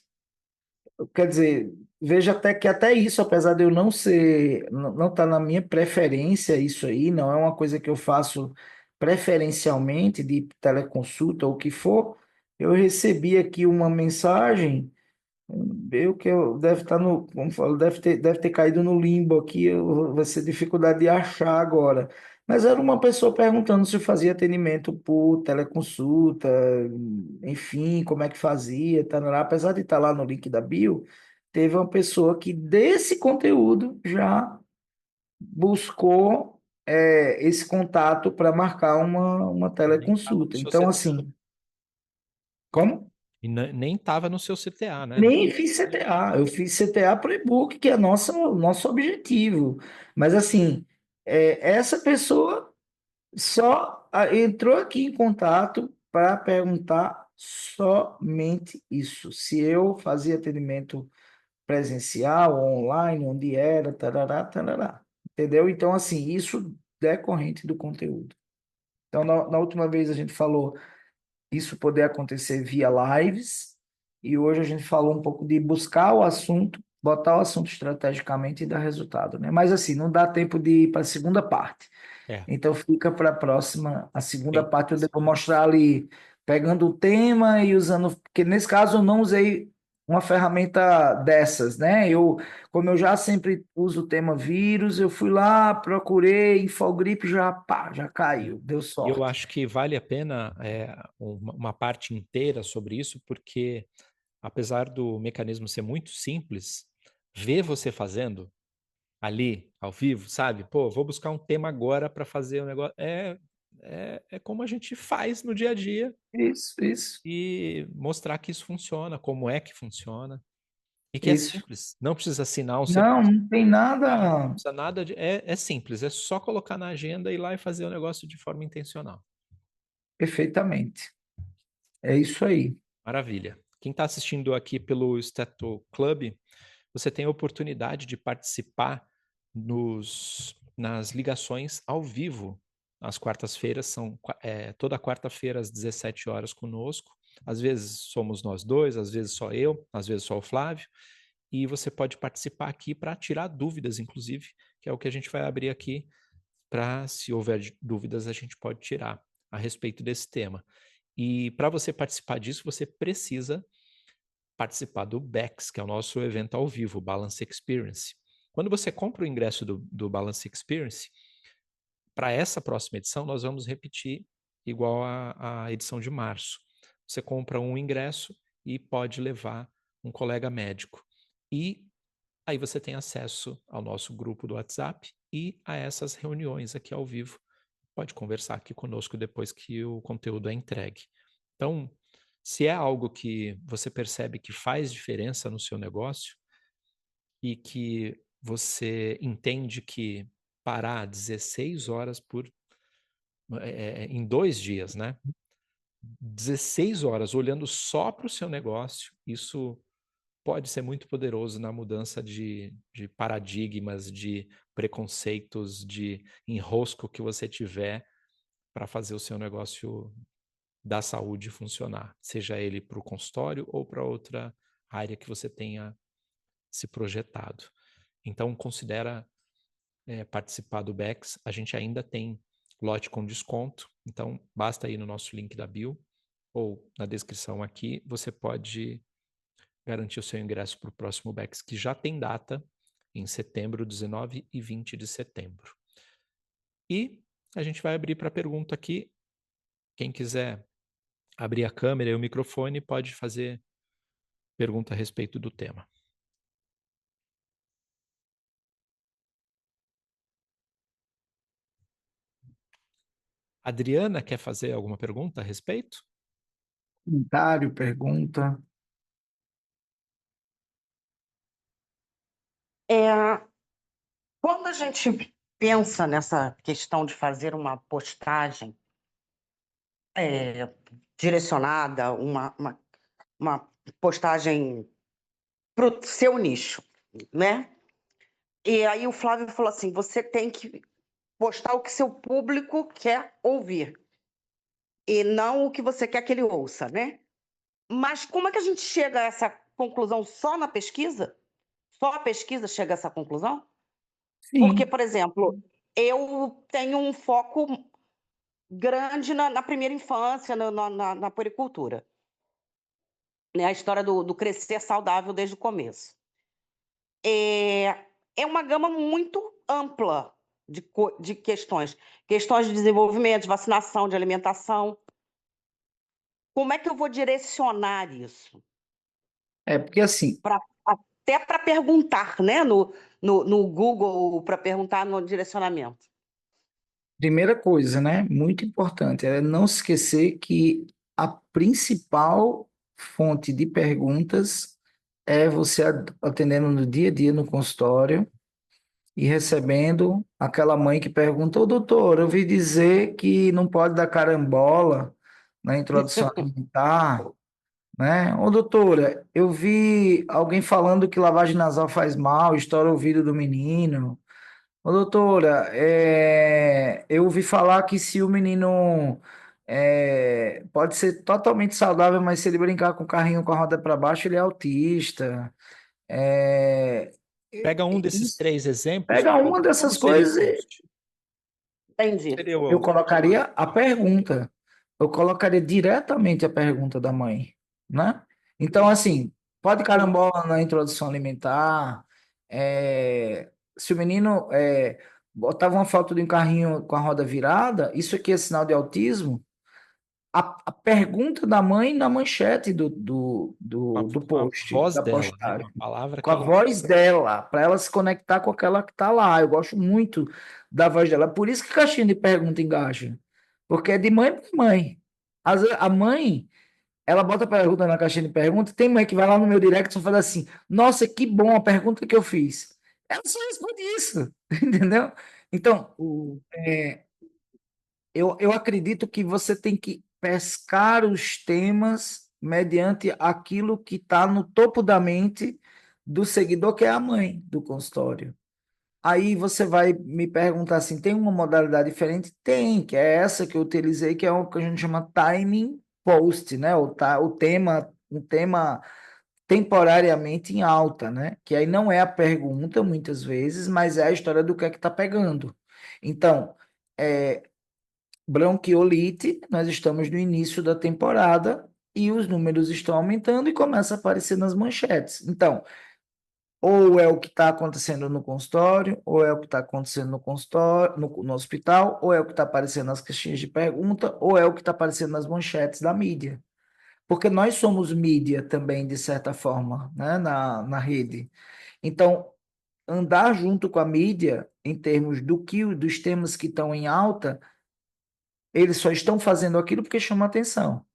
Quer dizer, veja até que até isso, apesar de eu não ser, não tá na minha preferência isso aí, não é uma coisa que eu faço preferencialmente de teleconsulta ou o que for, eu recebi aqui uma mensagem. Eu que eu deve estar no, como falo, deve ter caído no limbo aqui, vai ser dificuldade de achar agora. Mas era uma pessoa perguntando se eu fazia atendimento por teleconsulta, enfim, como é que fazia, tarará. Apesar de estar lá no link da bio, teve uma pessoa que desse conteúdo já buscou esse contato para marcar uma E nem estava no teleconsulta. seu Então, CTA. assim, como? E nem estava no seu CTA, né? Nem fiz CTA, eu fiz CTA para o e-book, que é nosso objetivo. Mas assim, essa pessoa só entrou aqui em contato para perguntar somente isso. Se eu fazia atendimento presencial, online, onde era, tarará, tarará. Entendeu? Então, assim, isso decorrente do conteúdo. Então, na última vez a gente falou isso poder acontecer via lives, e hoje a gente falou um pouco de buscar o assunto, botar o assunto estrategicamente e dar resultado, né? Mas assim, não dá tempo de ir para a segunda parte. É. Então fica para a próxima, a segunda Tem. parte eu devo mostrar ali, pegando o tema e usando, porque nesse caso eu não usei uma ferramenta dessas, né? Como eu já sempre uso o tema vírus, eu fui lá, procurei, Infogripe, já, pá, já É. caiu, deu E eu sorte. acho que vale a pena uma parte inteira sobre isso, porque apesar do mecanismo ser muito simples, ver você fazendo ali, ao vivo, sabe? Pô, vou buscar um tema agora para fazer um negócio. É como a gente faz no dia a dia Isso, isso, e mostrar que isso funciona, como é que funciona. E que é isso. simples. Não precisa assinar um Não, não tem certificado, não nada. precisa nada de. É simples, é só colocar na agenda, ir lá e fazer o negócio de forma intencional. Perfeitamente. É isso aí. Maravilha. Quem está assistindo aqui pelo Stato Club, você tem a oportunidade de participar nas ligações ao vivo. Às quartas-feiras, toda quarta-feira às 17 horas conosco. Às vezes somos nós dois, às vezes só eu, às vezes só o Flávio. E você pode participar aqui para tirar dúvidas, inclusive, que é o que a gente vai abrir aqui para, se houver dúvidas, a gente pode tirar a respeito desse tema. E para você participar disso, você precisa participar do BEX, que é o nosso evento ao vivo, Balance Experience. Quando você compra o ingresso do Balance Experience, para essa próxima edição, nós vamos repetir igual à edição de março. Você compra um ingresso e pode levar um colega médico. E aí você tem acesso ao nosso grupo do WhatsApp e a essas reuniões aqui ao vivo. Pode conversar aqui conosco depois que o conteúdo é entregue. Então, se é algo que você percebe que faz diferença no seu negócio e que você entende que parar 16 horas em 2 dias, né? 16 horas olhando só para o seu negócio, isso pode ser muito poderoso na mudança de paradigmas, de preconceitos, de enrosco que você tiver para fazer o seu negócio da saúde funcionar, seja ele para o consultório ou para outra área que você tenha se projetado. Então, considera participar do BEX. A gente ainda tem lote com desconto, então basta ir no nosso link da bio ou na descrição aqui, você pode garantir o seu ingresso para o próximo BEX, que já tem data em setembro, 19 e 20 de setembro. E a gente vai abrir para pergunta aqui. Quem quiser abrir a câmera e o microfone pode fazer pergunta a respeito do tema. Adriana quer fazer alguma pergunta a respeito? Comentário, pergunta. É, quando a gente pensa nessa questão de fazer uma postagem direcionada, uma postagem para o seu nicho, né? E aí o Flávio falou assim: você tem que postar o que seu público quer ouvir e não o que você quer que ele ouça, né? Mas como é que a gente chega a essa conclusão só na pesquisa? Só a pesquisa chega a essa conclusão? Porque, Sim. por exemplo, eu tenho um foco grande na primeira infância, na puericultura. Né? A história do crescer saudável desde o começo. É uma gama muito ampla de questões. Questões de desenvolvimento, de vacinação, de alimentação. Como é que eu vou direcionar isso? Porque assim, Até para perguntar, né? No Google, para perguntar no direcionamento. primeira coisa, né, muito importante, é não se esquecer que a principal fonte de perguntas é você atendendo no dia a dia no consultório e recebendo aquela mãe que pergunta: Ô doutor, eu ouvi dizer que não pode dar carambola na introdução alimentar, né? Ô doutora, eu vi alguém falando que lavagem nasal faz mal, estoura o ouvido do menino. Ô, doutora, eu ouvi falar que se o menino pode ser totalmente saudável, mas se ele brincar com o carrinho com a roda para baixo, ele é autista. É, Pega um desses isso, 3 exemplos, pega uma como dessas seria o coisas post? Entendi. Seria eu o... colocaria a pergunta. Eu colocaria diretamente a pergunta da mãe, né? Então, assim, pode carambola na introdução alimentar. Se o menino botava uma foto de um carrinho com a roda virada, isso aqui é sinal de autismo? A pergunta da mãe na manchete do com a post, voz da dela, né? Com postagem, a palavra com que a ela... voz dela, para ela se conectar com aquela que está lá. Eu gosto muito da voz dela. Por isso que caixinha de pergunta engaja. Porque é de mãe para mãe. A mãe, ela bota a pergunta na caixinha de pergunta. Tem mãe que vai lá no meu direct e só fala assim: Nossa, que bom a pergunta que eu fiz. Ela só responde isso, entendeu? Então, é, eu acredito que você tem que pescar os temas mediante aquilo que está no topo da mente do seguidor, que é a mãe do consultório. Aí você vai me perguntar assim: tem uma modalidade diferente? Tem, que é essa que eu utilizei, que é o que a gente chama timing post, né? O tema, um tema temporariamente em alta, né? Que aí não é a pergunta, muitas vezes, mas é a história do que é que está pegando. Então, é, bronquiolite, nós estamos no início da temporada e os números estão aumentando e começa a aparecer nas manchetes. Então, Ou é o que está acontecendo no consultório, ou é o que está acontecendo no consultório, no hospital, ou é o que está aparecendo nas caixinhas de pergunta, ou é o que está aparecendo nas manchetes da mídia. Porque nós somos mídia também, de certa forma, né, na rede. Então, andar junto com a mídia, em termos dos temas que estão em alta, eles só estão fazendo aquilo porque chama atenção.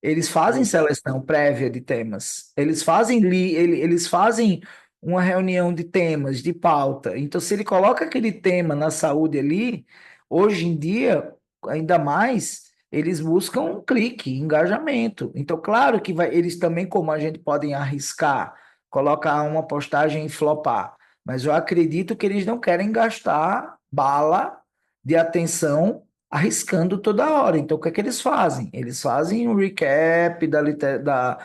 Eles fazem Entendi. seleção prévia de temas. Eles fazem uma reunião de temas, de pauta. Então, se ele coloca aquele tema na saúde ali, hoje em dia, ainda mais, eles buscam um clique, engajamento. Então, claro que eles também, como a gente, podem arriscar, colocar uma postagem e flopar. Mas eu acredito que eles não querem gastar bala de atenção arriscando toda hora. Então, o que é que eles fazem? Eles fazem um recap da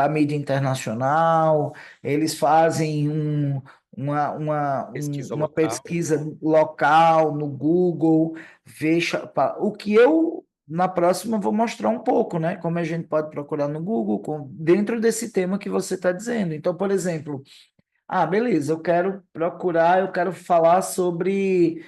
mídia internacional, eles fazem Pesquisa uma local. pesquisa local no Google, o que eu. Na próxima, vou mostrar um pouco, né? Como a gente pode procurar no Google, dentro desse tema que você está dizendo. Então, por exemplo, beleza, eu quero falar sobre,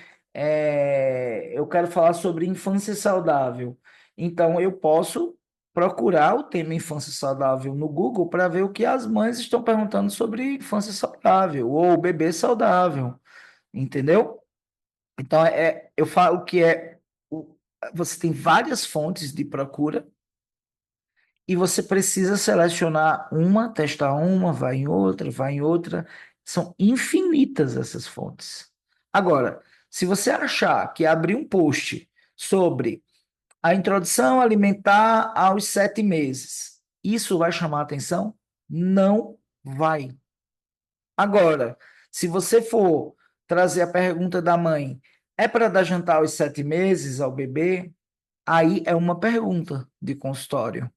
eu quero falar sobre infância saudável. Então, eu posso procurar o tema infância saudável no Google para ver o que as mães estão perguntando sobre infância saudável ou bebê saudável, entendeu? Então, eu falo que você tem várias fontes de procura e você precisa selecionar uma, testar uma, vai em outra, vai em outra. São infinitas essas fontes. Agora, se você achar que abrir um post sobre a introdução alimentar aos 7 meses, isso vai chamar atenção? Não vai. Agora, se você for trazer a pergunta da mãe, é para dar jantar aos 7 meses ao bebê? Aí é uma pergunta de consultório.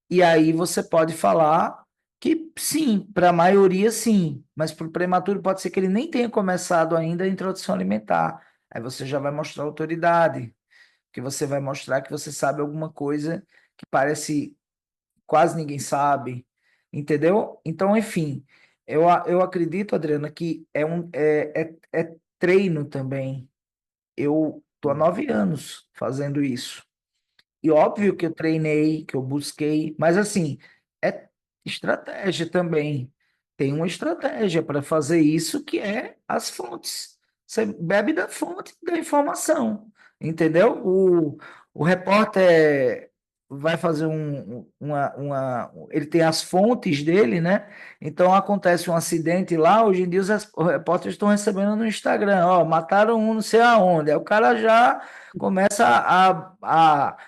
E aí você pode falar que sim, para a maioria sim, mas para o prematuro pode ser que ele nem tenha começado ainda a introdução alimentar. Aí você já vai mostrar autoridade, que você vai mostrar que você sabe alguma coisa que parece quase ninguém sabe, entendeu? Então, enfim, eu acredito, Adriana, que é treino também. Eu estou há 9 anos fazendo isso. E óbvio que eu treinei, que eu busquei, mas assim, é estratégia também. Tem uma estratégia para fazer isso que é as fontes. Você bebe da fonte da informação, entendeu? O repórter vai fazer ele tem as fontes dele, né? Então acontece um acidente lá, hoje em dia os repórteres estão recebendo no Instagram, ó, mataram um não sei aonde. Aí o cara já começa a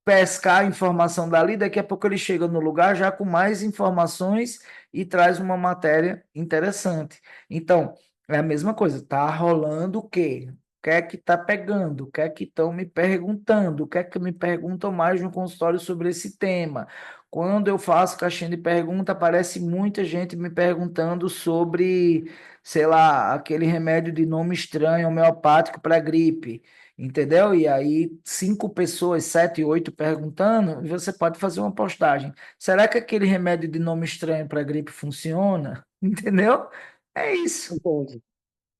pescar a informação dali, daqui a pouco ele chega no lugar já com mais informações e traz uma matéria interessante. Então, é a mesma coisa, tá rolando o quê? O que é que tá pegando? O que é que estão me perguntando? O que é que me perguntam mais no consultório sobre esse tema? Quando eu faço caixinha de pergunta, aparece muita gente me perguntando sobre, sei lá, aquele remédio de nome estranho, homeopático para gripe. Entendeu? E aí, 5 pessoas, 7, 8 perguntando, e você pode fazer uma postagem. Será que aquele remédio de nome estranho para gripe funciona? Entendeu? É isso. Entendi.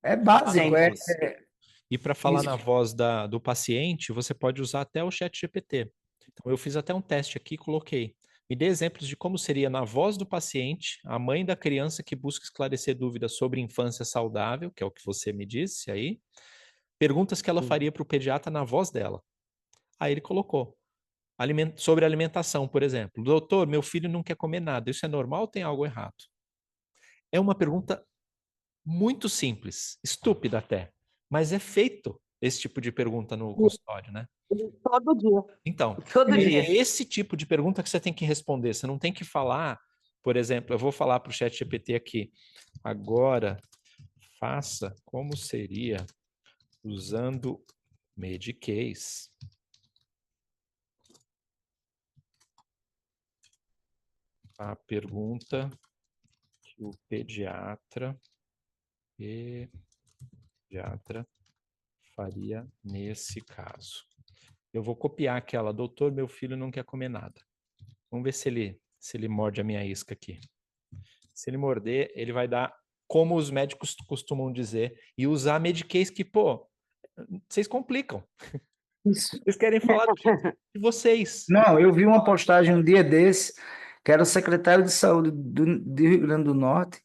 É Falar na básico. Entendi. voz. E para falar Isso. na voz do paciente, você pode usar até o chat GPT. Então, eu fiz até um teste aqui e coloquei. Me dê exemplos de como seria na voz do paciente, a mãe da criança que busca esclarecer dúvidas sobre infância saudável, que é o que você me disse aí, perguntas que ela faria para o pediatra na voz dela. Aí ele colocou. Sobre alimentação, por exemplo. Doutor, meu filho não quer comer nada. Isso é normal ou tem algo errado? É uma pergunta muito simples, estúpida até, mas é feito esse tipo de pergunta no consultório, né? Todo dia. Então, Todo é dia. esse tipo de pergunta que você tem que responder. Você não tem que falar, por exemplo, eu vou falar para o chat GPT aqui. Agora, faça como seria usando Medicase. A pergunta que o pediatra faria nesse caso. Eu vou copiar aquela, doutor, meu filho não quer comer nada. Vamos ver se ele se ele morde a minha isca aqui. Se ele morder, ele vai dar, como os médicos costumam dizer, e usar Medicaid que, pô, vocês complicam. Isso. Vocês querem falar do jeito de vocês. Não, eu vi uma postagem um dia desse, que era o secretário de Saúde do Rio Grande do Norte,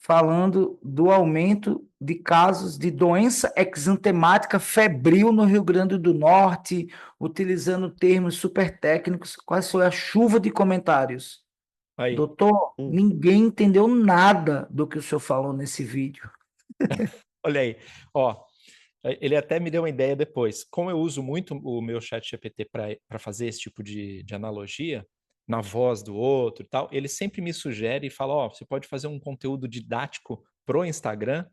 falando do aumento de casos de doença exantemática febril no Rio Grande do Norte, utilizando termos super técnicos. Quase foi a chuva de comentários. Aí, Doutor, ninguém entendeu nada do que o senhor falou nesse vídeo. olha aí. Ó, ele até me deu uma ideia depois. Como eu uso muito o meu chat GPT para fazer esse tipo de analogia, na voz do outro e tal, ele sempre me sugere e fala, ó, você pode fazer um conteúdo didático pro Instagram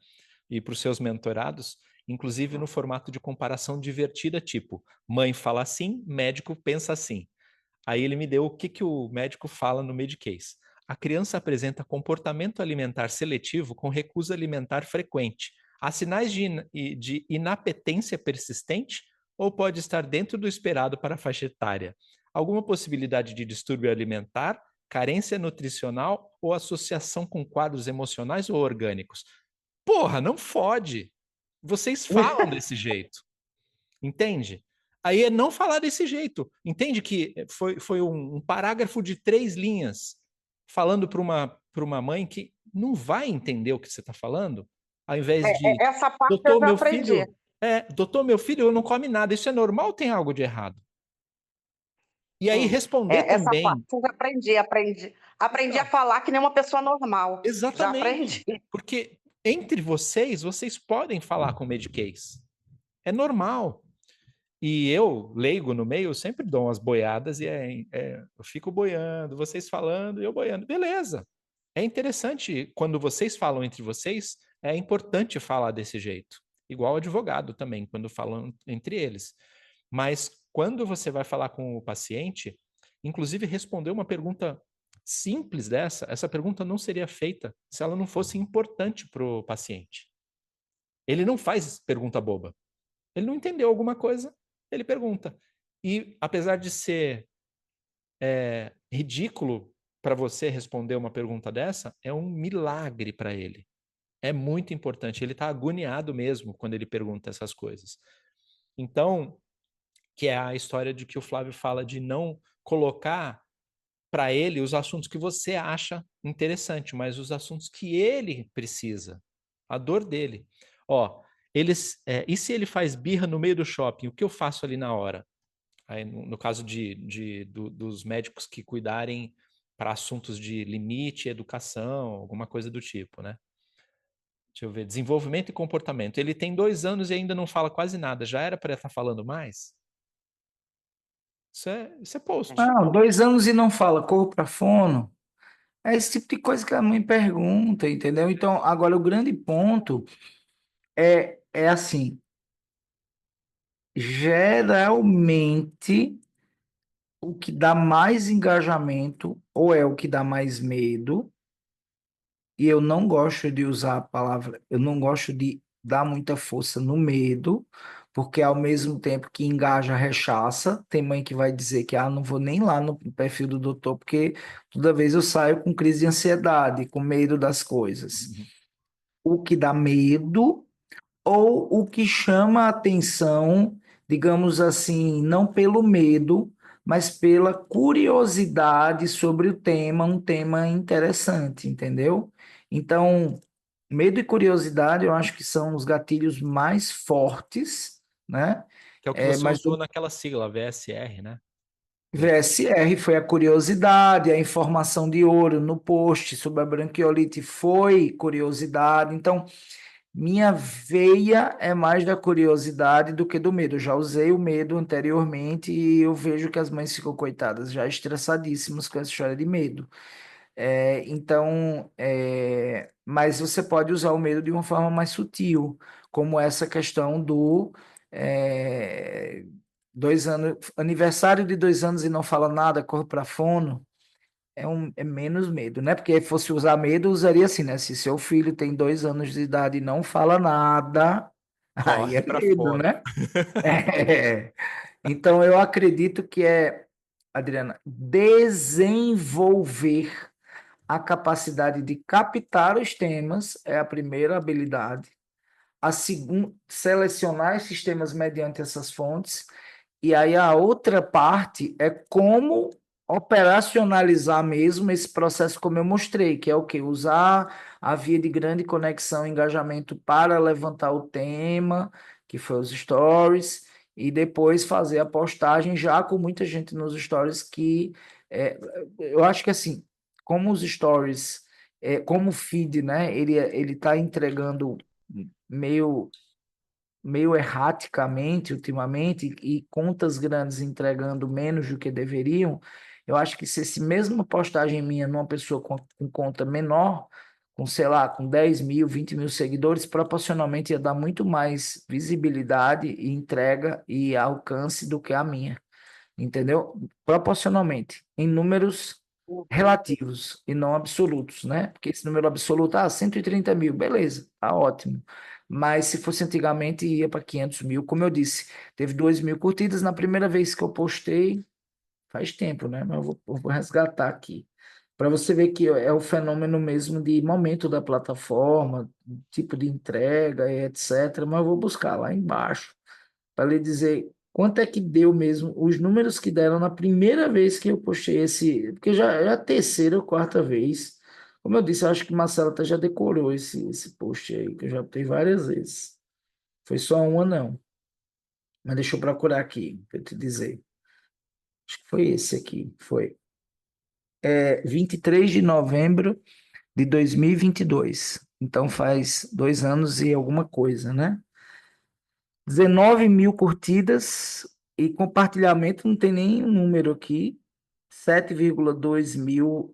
e para os seus mentorados, inclusive no formato de comparação divertida, tipo, mãe fala assim, médico pensa assim. Aí ele me deu o que o médico fala no Medicase. A criança apresenta comportamento alimentar seletivo com recusa alimentar frequente. Há sinais de inapetência persistente ou pode estar dentro do esperado para a faixa etária? Alguma possibilidade de distúrbio alimentar, carência nutricional ou associação com quadros emocionais ou orgânicos? Porra, não fode. Vocês falam desse jeito. Entende? Aí é não falar desse jeito. Entende que foi um parágrafo de 3 linhas falando para uma mãe que não vai entender o que você está falando, ao invés de, Essa parte eu doutor, já meu aprendi. filho, doutor, meu filho não come nada, isso é normal ou tem algo de errado? E aí responder Essa parte também. eu já aprendi a falar que nem uma pessoa normal. Já Exatamente. aprendi. Porque entre vocês podem falar com o Medicase. É normal. E eu, leigo no meio, eu sempre dou umas boiadas e eu fico boiando, vocês falando e eu boiando. Beleza. É interessante, quando vocês falam entre vocês, é importante falar desse jeito. Igual advogado também, quando falam entre eles. Mas quando você vai falar com o paciente, inclusive responder uma pergunta simples dessa, essa pergunta não seria feita se ela não fosse importante para o paciente. Ele não faz pergunta boba. Ele não entendeu alguma coisa, ele pergunta. E apesar de ser ridículo para você responder uma pergunta dessa, é um milagre para ele. É muito importante. Ele está agoniado mesmo quando ele pergunta essas coisas. Então, que é a história de que o Flávio fala de não colocar para ele os assuntos que você acha interessante, mas os assuntos que ele precisa, a dor dele. Ó, e se ele faz birra no meio do shopping, o que eu faço ali na hora? Aí, no caso dos médicos que cuidarem para assuntos de limite, educação, alguma coisa do tipo, né? Deixa eu ver, desenvolvimento e comportamento. Ele tem 2 anos e ainda não fala quase nada. Já era para estar falando mais? Isso é post. Não, 2 anos e não fala, corro para fono. É esse tipo de coisa que a mãe pergunta, entendeu? Então, agora o grande ponto é assim, geralmente o que dá mais engajamento ou é o que dá mais medo, e eu não gosto de usar a palavra, eu não gosto de dar muita força no medo, porque ao mesmo tempo que engaja, rechaça. Tem mãe que vai dizer que não vou nem lá no perfil do doutor, porque toda vez eu saio com crise de ansiedade, com medo das coisas. Uhum. O que dá medo ou o que chama a atenção, digamos assim, não pelo medo, mas pela curiosidade sobre o tema, um tema interessante, entendeu? Então, medo e curiosidade eu acho que são os gatilhos mais fortes, né? Que é o que você Mas usou o naquela sigla, VSR, né? VSR foi a curiosidade, a informação de ouro no post sobre a branquiolite foi curiosidade. Então, minha veia é mais da curiosidade do que do medo. Eu já usei o medo anteriormente e eu vejo que as mães ficam coitadas, já estressadíssimas com essa história de medo. Mas você pode usar o medo de uma forma mais sutil, como essa questão do é, 2 anos, aniversário de 2 anos e não fala nada, corre para fono. É menos medo, né? Porque se fosse usar medo, usaria assim, né? Se seu filho tem 2 anos de idade e não fala nada, aí Corre é para medo, fora. né? É. Então, eu acredito que é Adriana, desenvolver a capacidade de captar os temas é a primeira habilidade. A segunda, selecionar esses temas mediante essas fontes. E aí a outra parte é como operacionalizar mesmo esse processo, como eu mostrei, que é o quê? Usar a via de grande conexão e engajamento para levantar o tema, que foi os stories, e depois fazer a postagem já com muita gente nos stories que é, eu acho que assim, como os stories, como o feed, né? Ele está entregando meio erraticamente ultimamente e contas grandes entregando menos do que deveriam, eu acho que se esse mesma postagem minha numa pessoa com conta menor, com, sei lá, com 10 mil, 20 mil seguidores, proporcionalmente ia dar muito mais visibilidade e entrega e alcance do que a minha, entendeu? Proporcionalmente, em números relativos e não absolutos, né? Porque esse número absoluto, 130 mil, beleza, tá ótimo. Mas se fosse antigamente, ia para 500 mil. Como eu disse, teve 2 mil curtidas na primeira vez que eu postei, faz tempo, né? Mas eu vou resgatar aqui. Para você ver que é o fenômeno mesmo de momento da plataforma, tipo de entrega, e etc. Mas eu vou buscar lá embaixo para lhe dizer quanto é que deu mesmo, os números que deram na primeira vez que eu postei esse, porque já é a terceira ou quarta vez. Como eu disse, eu acho que Marcelo até já decorou esse post aí, que eu já botei várias vezes. Foi só uma, não. Mas deixa eu procurar aqui, para eu te dizer. Acho que foi esse aqui, foi. 23 de novembro de 2022. Então faz 2 anos e alguma coisa, né? 19 mil curtidas e compartilhamento, não tem nenhum número aqui, 7,2 mil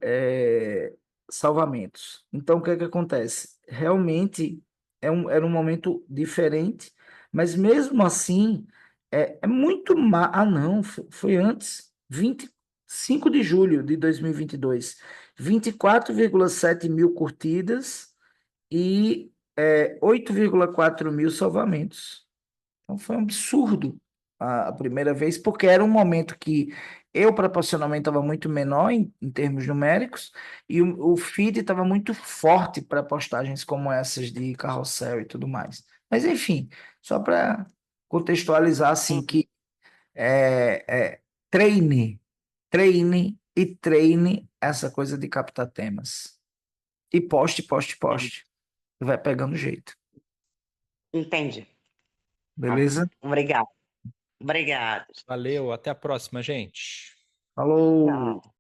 salvamentos. Então, o que é que acontece? Realmente era um momento diferente, mas mesmo assim, é muito. Ah, não, foi antes, 25 de julho de 2022, 24,7 mil curtidas e 8,4 mil salvamentos. Então foi um absurdo a primeira vez, porque era um momento que eu proporcionalmente estava muito menor em termos numéricos, e o feed estava muito forte para postagens como essas de carrossel e tudo mais. Mas enfim, só para contextualizar assim que é, treine, treine e treine essa coisa de captar temas. E poste, poste, poste. Vai pegando jeito. Entendi. Tá. Beleza? Obrigada. Obrigada. Valeu, até a próxima, gente. Falou! Tchau.